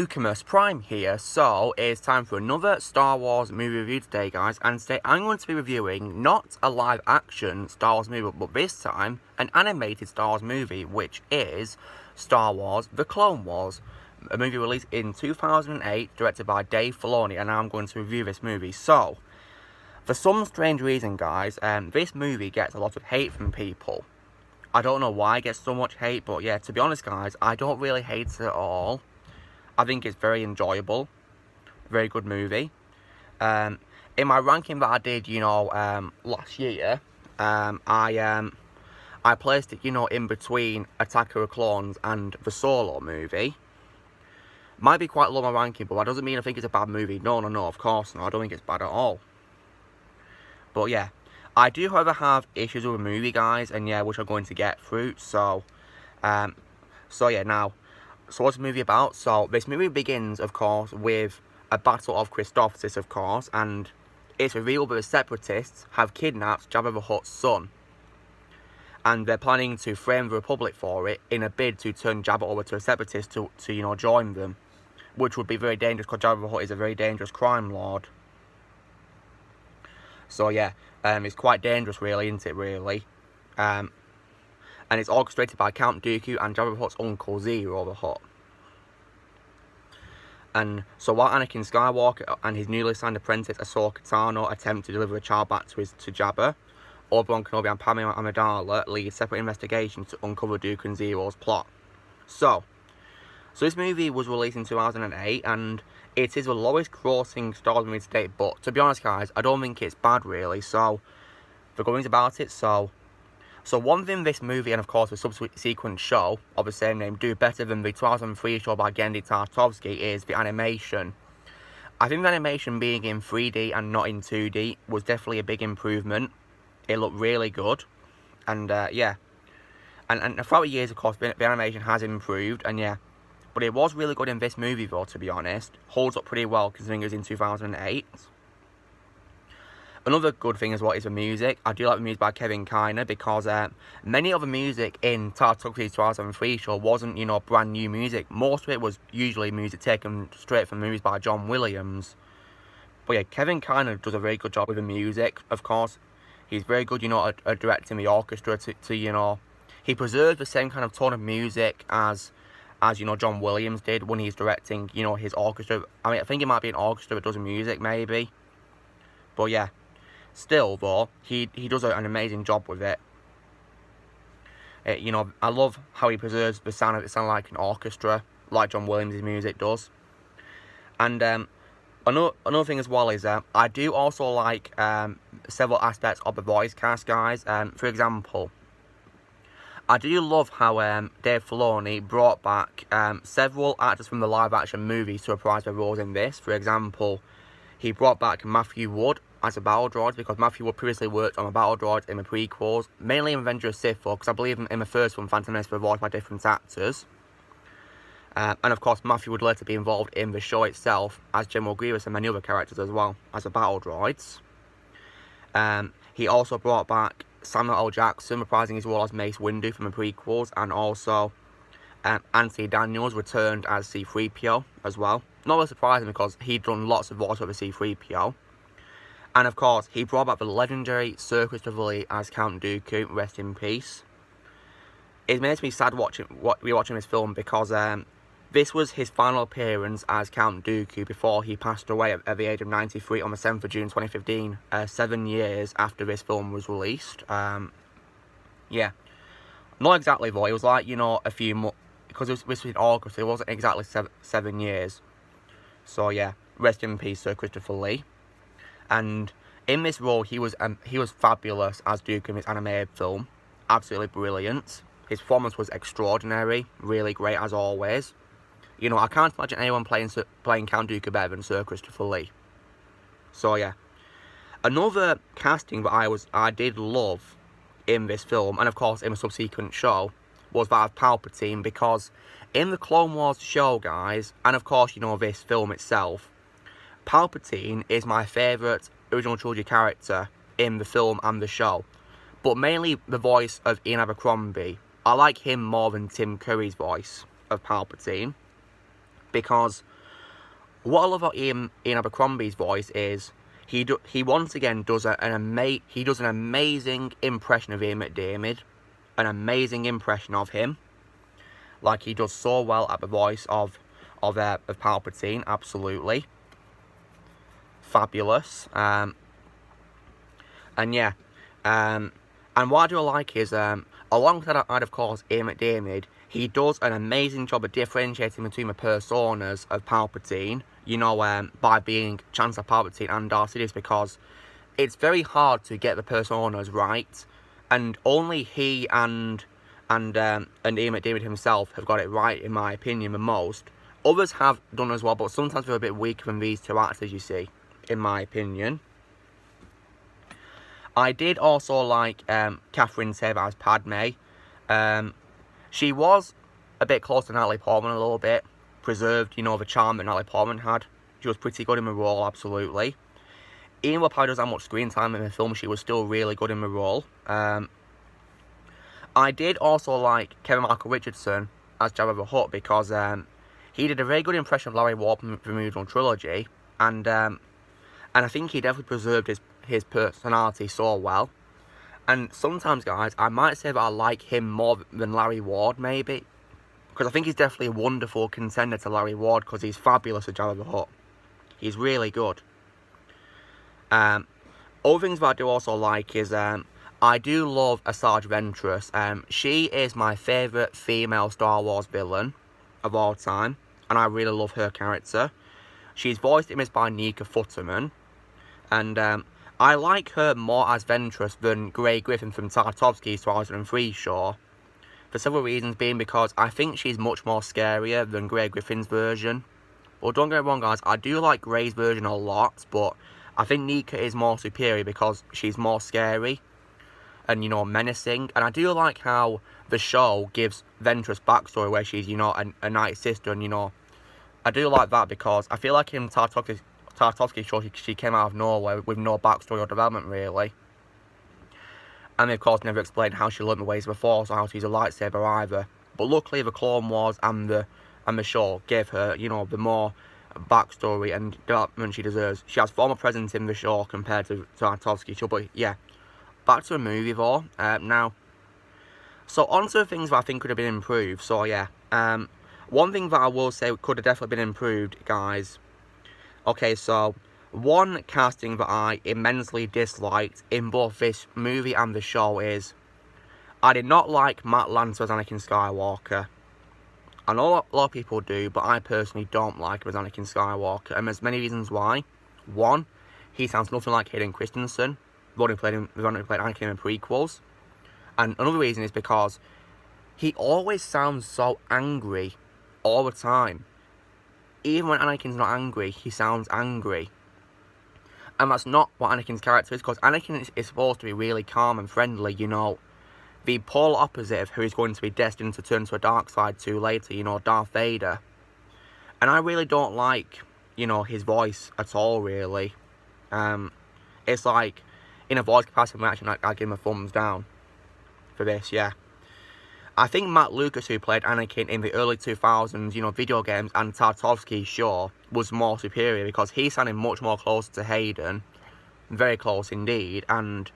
Lucamus Prime here, so it's time for another Star Wars movie review today, guys. And today I'm going to be reviewing not a live action Star Wars movie, but this time an animated Star Wars movie, which is Star Wars The Clone Wars, a movie released in 2008, directed by Dave Filoni, and now I'm going to review this movie. So, for some strange reason, guys, this movie gets a lot of hate from people. I don't know why it gets so much hate, but yeah, to be honest, guys, I don't really hate it at all. I think it's very enjoyable, very good movie. In my ranking that I did, last year, I placed it, in between Attack of the Clones and the Solo movie. Might be quite low on my ranking, but that doesn't mean I think it's a bad movie. No, of course not. I don't think it's bad at all. But yeah, I do, however, have issues with the movie, guys, and yeah, which I'm going to get through. So yeah, now. So what's the movie about? So this movie begins, of course, with a battle of Christophsis, of course, and it's revealed that the Separatists have kidnapped Jabba the Hutt's son, and they're planning to frame the Republic for it in a bid to turn Jabba over to a Separatist to join them, which would be very dangerous because Jabba the Hutt is a very dangerous crime lord. So yeah, it's quite dangerous, really, isn't it? Really, and it's orchestrated by Count Dooku and Jabba the Hutt's uncle, Zero the Hutt. And so while Anakin Skywalker and his newly assigned apprentice Ahsoka Tano attempt to deliver a child back to Jabba, Obi-Wan Kenobi and Padme Amidala lead separate investigations to uncover Dooku and Zero's plot. So this movie was released in 2008, and it is the lowest grossing Star Wars movie to date, but to be honest, guys, I don't think it's bad, really. So the good things about it, so one thing this movie and, of course, the subsequent show of the same name do better than the 2003 show by Genndy Tartakovsky is the animation. I think the animation being in 3D and not in 2D was definitely a big improvement. It looked really good. And, yeah. And throughout the years, of course, the animation has improved, and yeah. But it was really good in this movie, though, to be honest. Holds up pretty well, considering it was in 2008. Another good thing as well is the music. I do like the music by Kevin Kiner, because many of the music in Tartakovsky's 2003 show wasn't, brand new music. Most of it was usually music taken straight from movies by John Williams. But yeah, Kevin Kiner does a very good job with the music, of course. He's very good, at directing the orchestra to he preserves the same kind of tone of music as John Williams did when he's directing, his orchestra. I mean, I think it might be an orchestra that does the music, maybe. But yeah. Still, though, he does an amazing job with it. I love how he preserves the sound of it sound like an orchestra, like John Williams' music does. And another thing as well is I do also like several aspects of the voice cast, guys. For example, I do love how Dave Filoni brought back several actors from the live-action movies to reprise their roles in this. For example, he brought back Matthew Wood as a battle droid, because Matthew Wood previously worked on a battle droid in the prequels, mainly in Revenge of the Sith, because I believe in the first one, Phantom Menace, were voiced by different actors. And of course, Matthew would later be involved in the show itself as General Grievous and many other characters as well, as the battle droids. He also brought back Samuel L. Jackson, reprising his role as Mace Windu from the prequels, and also Anthony Daniels returned as C-3PO as well. Not really surprising, because he'd done lots of voice over C-3PO. And of course, he brought back the legendary Sir Christopher Lee as Count Dooku, rest in peace. It makes me sad rewatching this film, because this was his final appearance as Count Dooku before he passed away at the age of 93 on the 7th of June 2015, 7 years after this film was released. Yeah. Not exactly, though. It was like, a few months, because this was in August, it wasn't exactly 7 years. So yeah, rest in peace, Sir Christopher Lee. And in this role, he was fabulous as Dooku in this animated film. Absolutely brilliant. His performance was extraordinary, really great as always. I can't imagine anyone playing Count Dooku better than Sir Christopher Lee. So yeah, another casting that I did love in this film, and of course in a subsequent show, was that of Palpatine, because in the Clone Wars show, guys, and of course this film itself, Palpatine is my favourite original trilogy character in the film and the show, but mainly the voice of Ian Abercrombie. I like him more than Tim Curry's voice of Palpatine, because what I love about Ian Abercrombie's voice is he once again does an amazing impression of Ian McDiarmid, an amazing impression of him. Like, he does so well at the voice of Palpatine, absolutely fabulous. And yeah, and what I do like is, alongside of course Ian McDiarmid, he does an amazing job of differentiating between the personas of Palpatine, you know, by being Chancellor Palpatine and Darth Sidious, because it's very hard to get the personas right, and only he and Ian McDiarmid himself have got it right, in my opinion, the most. Others have done as well, but sometimes they're a bit weaker than these two actors, you see, in my opinion. I did also like Catherine Tabor as Padme. She was a bit close to Natalie Portman a little bit. Preserved, you know, the charm that Natalie Portman had. She was pretty good in the role, absolutely. Even though Padme doesn't have much screen time in the film, she was still really good in the role. I did also like Kevin Michael Richardson as Jabba the Hutt, because he did a very good impression of Larry Ward from the original trilogy, and I think he definitely preserved his personality so well. And sometimes, guys, I might say that I like him more than Larry Ward, maybe, because I think he's definitely a wonderful contender to Larry Ward, because he's fabulous at Jabba the Hutt. He's really good. Other things that I do also like is, I do love Asajj Ventress. She is my favourite female Star Wars villain of all time, and I really love her character. She's voiced in this by Nika Futterman, and I like her more as Ventress than Grey Griffin from Tartakovsky's 2003 show, for several reasons, being because I think she's much more scarier than Grey Griffin's version. But don't get me wrong, guys, I do like Grey's version a lot, but I think Nika is more superior because she's more scary and, you know, menacing. And I do like how the show gives Ventress backstory where she's, you know, a Night Sister, and, you know, I do like that, because I feel like in Tartakovsky's show, she came out of nowhere with no backstory or development, really. And they, of course, never explained how she learned the ways of the Force or how to use a lightsaber either. But luckily, the Clone Wars and the show gave her, you know, the more backstory and development she deserves. She has far more presence in the show compared to Tartakovsky's show. But yeah, back to the movie though. Now, so on to the things that I think could have been improved. So yeah, one thing that I will say could have definitely been improved, guys. Okay, so one casting that I immensely disliked in both this movie and the show is, I did not like Matt Lanter as Anakin Skywalker. I know a lot of people do, but I personally don't like him as Anakin Skywalker, and there's many reasons why. One, he sounds nothing like Hayden Christensen, the one who played Anakin in the prequels. And another reason is because he always sounds so angry all the time. Even when Anakin's not angry, he sounds angry. And that's not what Anakin's character is, because Anakin is supposed to be really calm and friendly, you know. The polar opposite of who is going to be destined to turn to a dark side to later, you know, Darth Vader. And I really don't like, you know, his voice at all, really. It's like, in a voice capacity reaction, I give him a thumbs down for this, yeah. I think Matt Lucas, who played Anakin in the early 2000s, you know, video games, and Tartakovsky's show, was more superior, because he sounded much more close to Hayden, very close indeed, and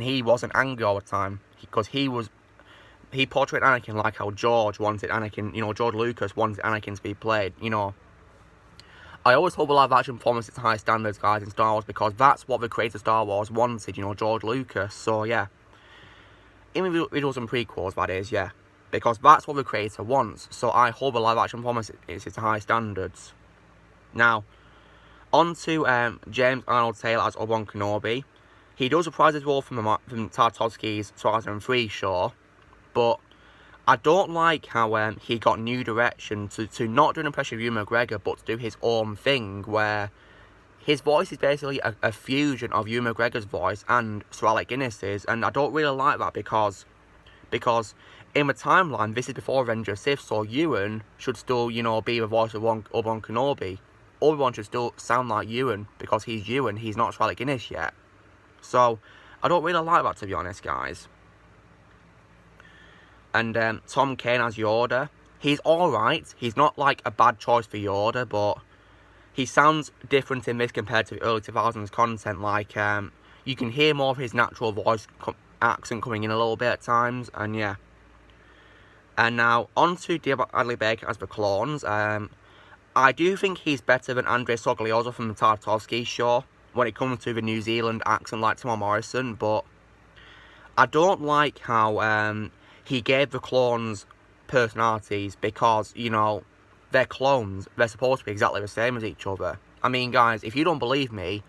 he wasn't angry all the time, because he portrayed Anakin like how George wanted Anakin, you know, George Lucas wanted Anakin to be played, you know. I always hope the live action performance is to high standards, guys, in Star Wars, because that's what the creator of Star Wars wanted, you know, George Lucas, so yeah. In the visuals and prequels, that is, yeah. Because that's what the creator wants. So I hope the live action performance is to high standards. Now, on to James Arnold Taylor as Obi-Wan Kenobi. He does reprise his role from Tartakovsky's 2003 show. But I don't like how he got new direction to not do an impression of Ewan McGregor, but to do his own thing, where his voice is basically a fusion of Ewan McGregor's voice and Sir Alec Guinness's, and I don't really like that, because in the timeline, this is before Revenge of the Sith, so Ewan should still, you know, be the voice of Obi-Wan Kenobi. Obi-Wan should still sound like Ewan, because he's Ewan, he's not Sir Alec Guinness yet. So, I don't really like that, to be honest, guys. And Tom Kane as Yoda. He's alright, he's not like a bad choice for Yoda, but he sounds different in this compared to the early 2000s content. Like, you can hear more of his natural voice accent coming in a little bit at times, and yeah. And now, on to Dear Bradley Baker as the clones. I do think he's better than Andre Soglioso from the Tartakovsky show when it comes to the New Zealand accent like Tom Morrison, but I don't like how he gave the clones personalities because, you know, they're clones. They're supposed to be exactly the same as each other. I mean, guys, if you don't believe me,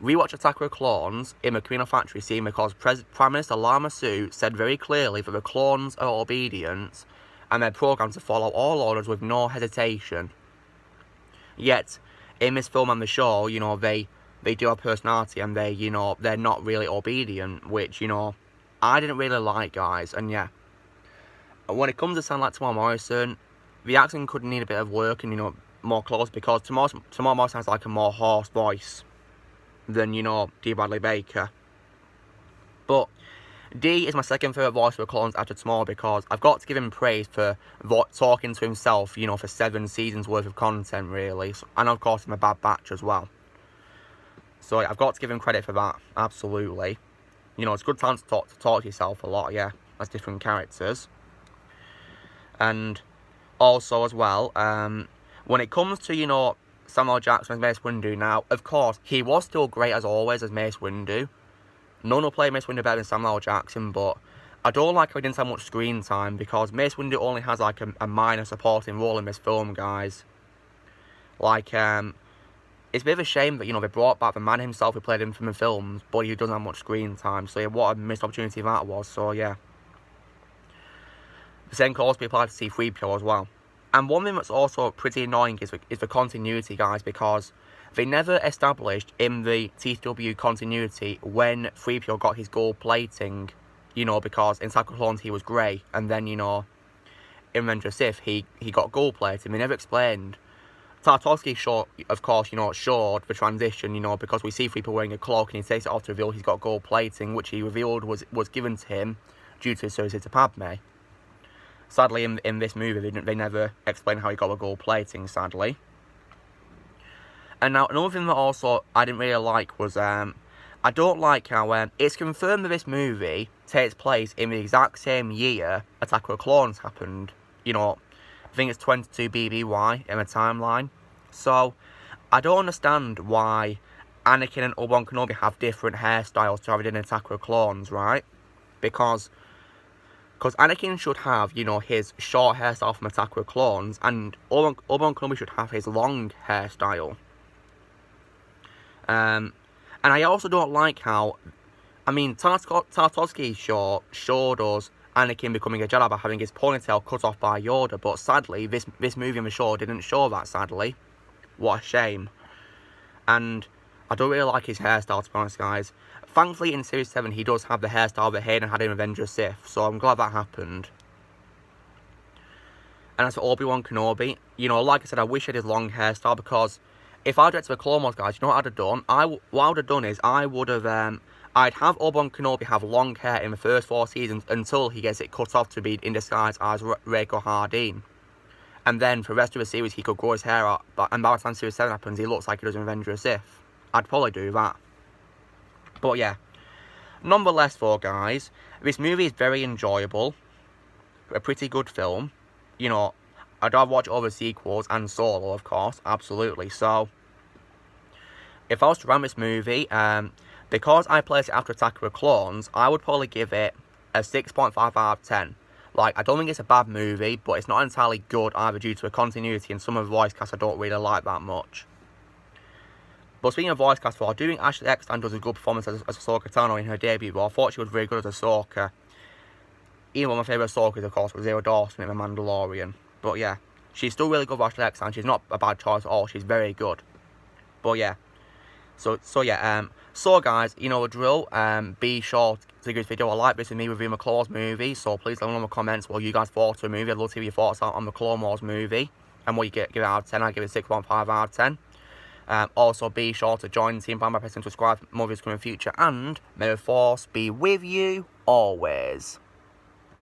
rewatch Attack of the Clones in the Camino Factory scene because Prime Minister Lama Su said very clearly that the clones are obedient and they're programmed to follow all orders with no hesitation. Yet, in this film and the show, you know, they do have personality and they, you know, they're not really obedient, which, you know, I didn't really like, guys, and yeah. When it comes to sound like Tamar Morrison, the accent could need a bit of work and, you know, more close because Tamar Morrison has like a more hoarse voice than, you know, D. Bradley Baker. But D is my second favourite voice for the clones after Tamar because I've got to give him praise for talking to himself, you know, for 7 seasons worth of content, really. And of course, in a Bad Batch as well. So yeah, I've got to give him credit for that, absolutely. You know, it's a good time to talk to yourself a lot, yeah, as different characters. And also as well, when it comes to, you know, Samuel Jackson as Mace Windu now, of course, he was still great as always as Mace Windu. No one will play Mace Windu better than Samuel Jackson, but I don't like how he didn't have much screen time because Mace Windu only has like a minor supporting role in this film, guys. Like, it's a bit of a shame that, you know, they brought back the man himself who played him from the films, but he doesn't have much screen time, so yeah, what a missed opportunity that was, so yeah. The same could also be applied to C-3PO as well. And one thing that's also pretty annoying is the continuity, guys, because they never established in the TW continuity when 3PO got his gold plating, you know, because in Attack of the Clones he was grey, and then, you know, in Revenge of the Sith he got gold plating. They never explained. Tartakovsky, of course, you know, showed the transition, you know, because we see 3PO wearing a cloak and he takes it off to reveal he's got gold plating, which he revealed was given to him due to his services to Padme. Sadly, in this movie, they never explain how he got the gold plating, sadly. And now, another thing that also I didn't really like was, I don't like how it's confirmed that this movie takes place in the exact same year Attack of the Clones happened. You know, I think it's 22 BBY in the timeline. So, I don't understand why Anakin and Obi-Wan Kenobi have different hairstyles to have it in Attack of the Clones, right? Because Anakin should have, you know, his short hairstyle from Attack of the Clones, and Obi-Wan Kenobi should have his long hairstyle. And I also don't like how, I mean, Tartakovsky showed us Anakin becoming a Jedi by having his ponytail cut off by Yoda, but sadly, this movie and the show didn't show that, sadly. What a shame. And I don't really like his hairstyle, to be honest, guys. Thankfully, in Series 7, he does have the hairstyle that Hayden had in Revenge of the Sith, so I'm glad that happened. And as for Obi-Wan Kenobi, you know, like I said, I wish I had his long hairstyle, because if I directed the Clone Wars, guys, you know what I'd have done? What I would have done is, I would have, I'd have Obi-Wan Kenobi have long hair in the first 4 seasons until he gets it cut off to be in disguise as Rhaegar Hardeen. And then, for the rest of the series, he could grow his hair out, and by the time Series 7 happens, he looks like he does in Revenge of the Sith. I'd probably do that. But yeah, nonetheless though, guys, this movie is very enjoyable, a pretty good film. You know, I'd rather watch all the sequels and Solo, of course, absolutely. So, if I was to rank this movie, because I placed it after Attack of the Clones, I would probably give it a 6.5 out of 10. Like, I don't think it's a bad movie, but it's not entirely good either due to a continuity and some of the voice cast I don't really like that much. But speaking of voice cast, I do think Ashley Eckstein does a good performance as Ahsoka Tano in her debut, but I thought she was very good as Ahsoka. Even one of my favourite Ahsokas, of course, was Zero Dawson in The Mandalorian. But yeah, she's still really good for Ashley Eckstein. She's not a bad choice at all. She's very good. But yeah. So guys, you know the drill. Be sure to give this video a like. This is me reviewing the Clone Wars movie. So please let me know in the comments what you guys thought of the movie. I'd love to hear your thoughts out on the Clone Wars movie. And what you give it out of 10. I give it 6.5 out of 10. Also, be sure to join the team by pressing subscribe for more videos coming in the future. And may the Force be with you always.